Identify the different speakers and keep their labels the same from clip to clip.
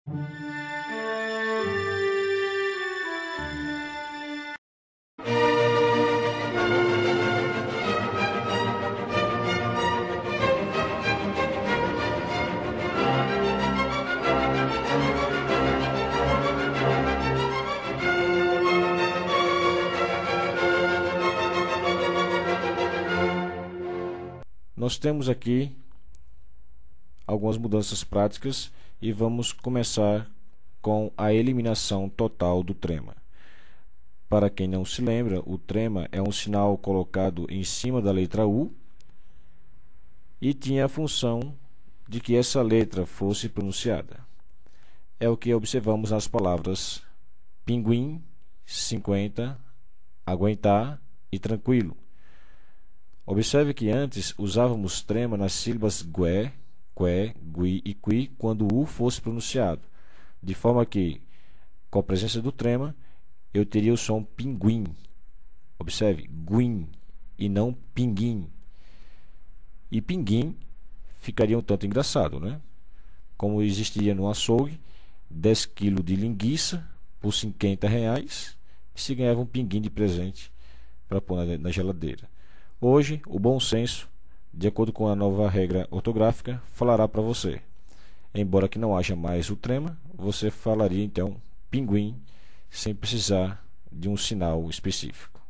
Speaker 1: Nós temos aqui algumas mudanças práticas e vamos começar com a eliminação total do trema. Para quem não se lembra, o trema é um sinal colocado em cima da letra U e tinha a função de que essa letra fosse pronunciada. É o que observamos nas palavras pinguim, 50, aguentar e tranquilo. Observe que antes usávamos trema nas sílabas gué, qué, gui e qui quando o U fosse pronunciado, de forma que, com a presença do trema, eu teria o som pinguim. Observe, guim e não pinguim. E pinguim ficaria um tanto engraçado, né? Como existiria no açougue 10 kg de linguiça por R$50 e se ganhava um pinguim de presente para pôr na geladeira. Hoje, o bom senso, de acordo com a nova regra ortográfica, falará para você. Embora que não haja mais o trema, você falaria então pinguim, sem precisar de um sinal específico.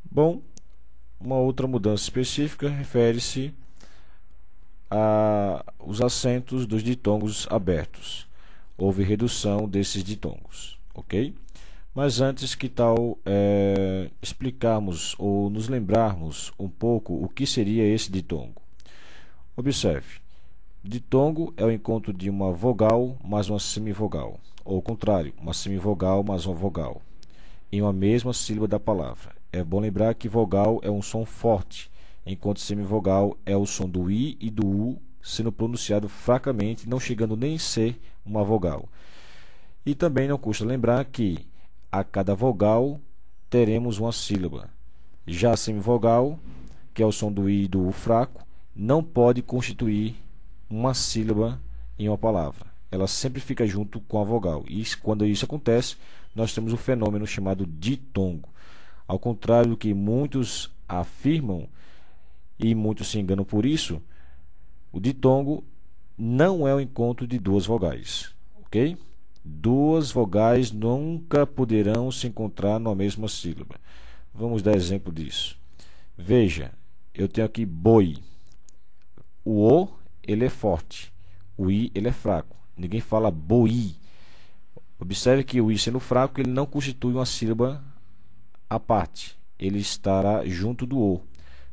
Speaker 1: Bom, uma outra mudança específica refere-se aos acentos dos ditongos abertos. Houve redução desses ditongos, ok? Mas antes, que tal explicarmos ou nos lembrarmos um pouco o que seria esse ditongo? Observe, ditongo é o encontro de uma vogal mais uma semivogal, ou o contrário, uma semivogal mais uma vogal, em uma mesma sílaba da palavra. É bom lembrar que vogal é um som forte, enquanto semivogal é o som do I e do U sendo pronunciado fracamente, não chegando nem a ser uma vogal. E também não custa lembrar que a cada vogal teremos uma sílaba. Já a semivogal, que é o som do I e do U fraco, não pode constituir uma sílaba em uma palavra. Ela sempre fica junto com a vogal. E quando isso acontece, nós temos um fenômeno chamado ditongo. Ao contrário do que muitos afirmam, e muitos se enganam por isso, o ditongo não é o encontro de duas vogais, ok? Duas vogais nunca poderão se encontrar na mesma sílaba. Vamos dar exemplo disso. Veja, eu tenho aqui boi. O O, ele é forte. O I, ele é fraco. Ninguém fala boi. Observe que o I, sendo fraco, ele não constitui uma sílaba à parte. Ele estará junto do O.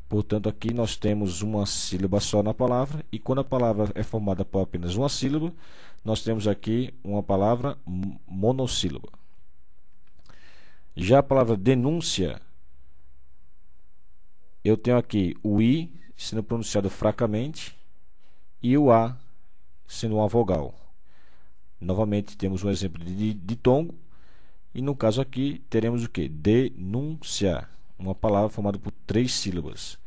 Speaker 1: Portanto, aqui nós temos uma sílaba só na palavra, e quando a palavra é formada por apenas uma sílaba, nós temos aqui uma palavra monossílaba. Já a palavra denúncia, eu tenho aqui o I sendo pronunciado fracamente e o A sendo uma vogal. Novamente temos um exemplo de ditongo, e no caso aqui teremos o que? Denúncia, uma palavra formada por 3 sílabas.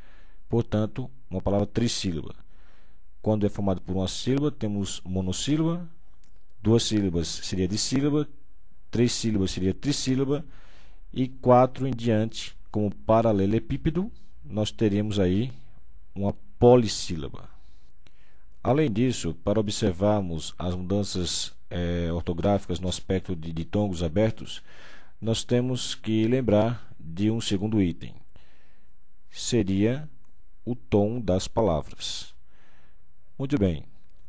Speaker 1: Portanto, uma palavra trissílaba. Quando é formado por uma sílaba, temos monossílaba, 2 sílabas seria dissílaba, 3 sílabas seria trissílaba, e 4 em diante, como paralelepípedo, nós teremos aí uma polissílaba. Além disso, para observarmos as mudanças ortográficas no aspecto de ditongos abertos, nós temos que lembrar de um segundo item. Seria o tom das palavras. Muito bem,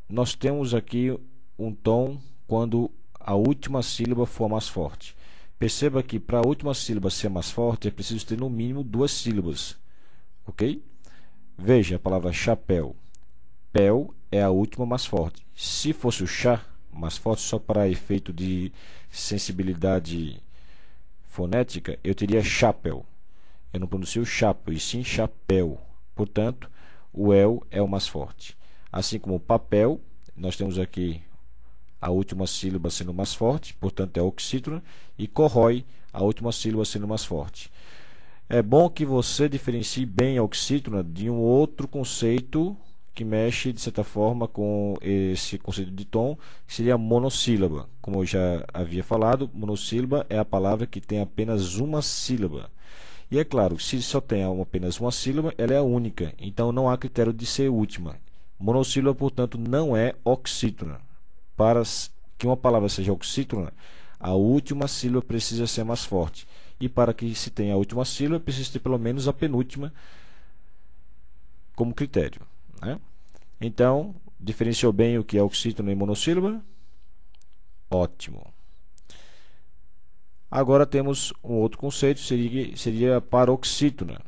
Speaker 1: nós temos aqui um tom quando a última sílaba for mais forte. Perceba que para a última sílaba ser mais forte é preciso ter no mínimo 2 sílabas, ok? Veja a palavra chapéu. Pel é a última mais forte. Se fosse o chá mais forte, só para efeito de sensibilidade fonética, eu teria chapéu. Eu não pronuncio chapéu, e sim chapéu. Portanto, o el é o mais forte. Assim como papel, nós temos aqui a última sílaba sendo mais forte, portanto é oxítona, e corrói, a última sílaba sendo mais forte. É bom que você diferencie bem a oxítona de um outro conceito que mexe de certa forma com esse conceito de tom, que seria monossílaba. Como eu já havia falado, monossílaba é a palavra que tem apenas uma sílaba. E é claro, se só tem apenas uma sílaba, ela é a única, então não há critério de ser última. Monossílaba, portanto, não é oxítona. Para que uma palavra seja oxítona, a última sílaba precisa ser mais forte. E para que se tenha a última sílaba, precisa ter pelo menos a penúltima como critério, né? Então, diferenciou bem o que é oxítona e monossílaba? Ótimo. Agora temos um outro conceito, seria paroxítona,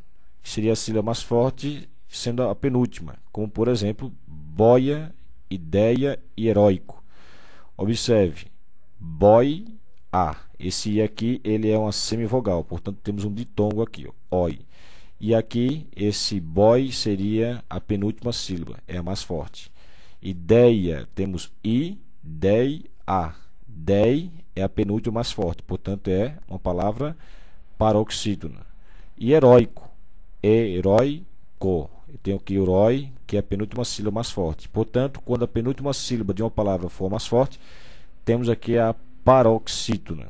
Speaker 1: que seria a sílaba mais forte, sendo a penúltima, como por exemplo, boia, ideia e heróico. Observe, boi, a. Esse i aqui, ele é uma semivogal, portanto temos um ditongo aqui, ó, oi. E aqui, esse boy seria a penúltima sílaba, é a mais forte. Ideia, temos i, dei, a. Dei é a penúltima mais forte, portanto é uma palavra paroxítona. E heróico, heróico. Eu tenho aqui herói, que é a penúltima sílaba mais forte. Portanto, quando a penúltima sílaba de uma palavra for mais forte, temos aqui a paroxítona.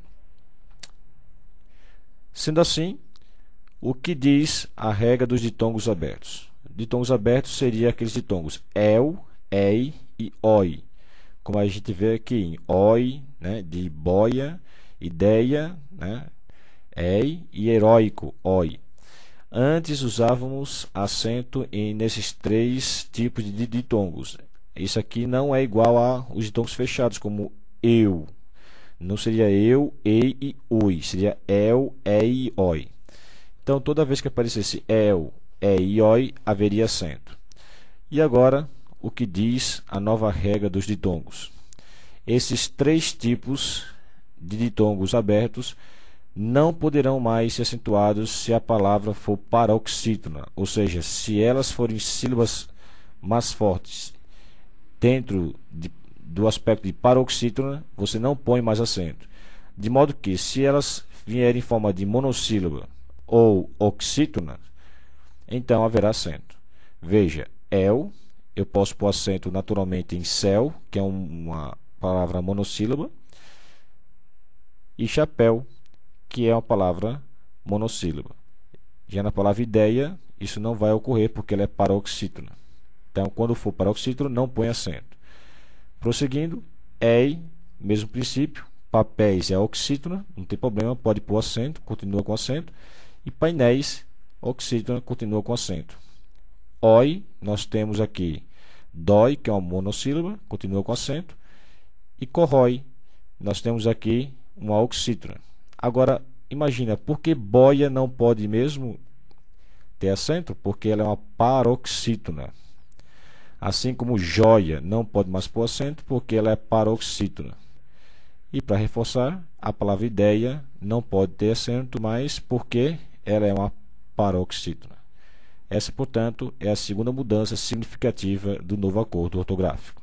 Speaker 1: Sendo assim, o que diz a regra dos ditongos abertos? Ditongos abertos seria aqueles ditongos el, ei e oi. Como a gente vê aqui em oi, né, de boia, ideia, né, ei e heróico, oi. Antes usávamos acento nesses três tipos de ditongos. Isso aqui não é igual aos ditongos fechados, como eu. Não seria eu, ei e ui. Seria el, ei e oi. Então, toda vez que aparecesse el, ei e oi, haveria acento. E agora, o que diz a nova regra dos ditongos? Esses três tipos de ditongos abertos não poderão mais ser acentuados se a palavra for paroxítona, ou seja, se elas forem sílabas mais fortes dentro do aspecto de paroxítona, você não põe mais acento. De modo que, se elas vierem em forma de monossílaba ou oxítona, então haverá acento. Veja, el, eu posso pôr acento naturalmente em céu, que é uma palavra monossílaba, e chapéu, que é uma palavra monossílaba. Já na palavra ideia, isso não vai ocorrer porque ela é paroxítona. Então, quando for paroxítona, não põe acento. Prosseguindo, ei, mesmo princípio, papéis é oxítona, não tem problema, pode pôr acento, continua com acento. E painéis, oxítona, continua com acento. Oi, nós temos aqui dói, que é uma monossílaba, continua com acento. E corrói, nós temos aqui uma oxítona. Agora, imagina, por que boia não pode mesmo ter acento? Porque ela é uma paroxítona. Assim como joia não pode mais pôr acento, porque ela é paroxítona. E para reforçar, a palavra ideia não pode ter acento mais, porque ela é uma paroxítona. Essa, portanto, é a segunda mudança significativa do novo acordo ortográfico.